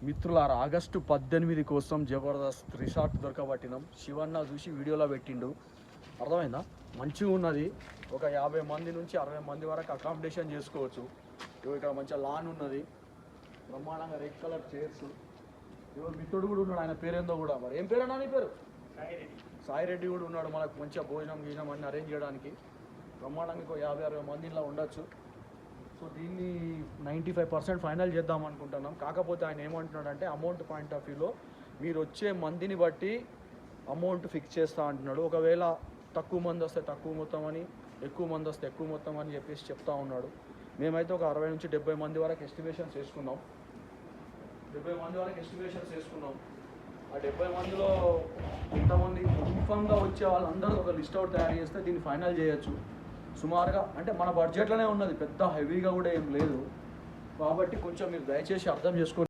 మిత్రులారా ఆగస్టు 18 కోసం జబర్దస్త్ రిసార్ట్ దొరకబట్టినాం. శివన్న చూసి వీడియోలో పెట్టిండు, అర్థమైందా? మంచిగా ఉన్నది. ఒక 50 మంది నుంచి 60 మంది వరకు అకామిడేషన్ చేసుకోవచ్చు. ఇక్కడ మంచిగా లాన్ ఉన్నది, బ్రహ్మాండంగా రెడ్ కలర్ చైర్స్. ఇవ్వ మిత్రుడు కూడా ఉన్నాడు, ఆయన పేరేందో కూడా, మరి ఏం పేరు అన్నా నీ పేరు? సాయిరెడ్డి కూడా ఉన్నాడు. మనకు మంచిగా భోజనం గీజనం అన్ని అరేంజ్ చేయడానికి బ్రహ్మాండంగా 50-60 మంది ఇలా ఉండొచ్చు. సో దీన్ని 95% ఫైనల్ చేద్దాం అనుకుంటున్నాం. కాకపోతే ఆయన ఏమంటున్నాడంటే అమౌంట్ పాయింట్ ఆఫ్ వ్యూలో మీరు వచ్చే మందిని బట్టి అమౌంట్ ఫిక్స్ చేస్తా అంటున్నాడు. ఒకవేళ తక్కువ మంది వస్తే తక్కువ మొత్తం అని, ఎక్కువ మంది వస్తే ఎక్కువ మొత్తం అని చెప్పేసి చెప్తా ఉన్నాడు. మేమైతే ఒక 60 నుంచి 70 మంది వరకు ఎస్టిమేషన్స్ వేసుకున్నాం. 70 మంది వరకు ఎస్టిమేషన్స్ వేసుకున్నాం. ఆ 70 మందిలో ఎంతమంది కన్ఫర్మ్గా వచ్చే వాళ్ళందరూ ఒక లిస్ట్ అవుట్ తయారు చేస్తే దీన్ని ఫైనల్ చేయొచ్చు. సుమారుగా అంటే మన బడ్జెట్లోనే ఉన్నది, పెద్ద హెవీగా కూడా ఏం లేదు. కాబట్టి కొంచెం మీరు దయచేసి అర్థం చేసుకోండి.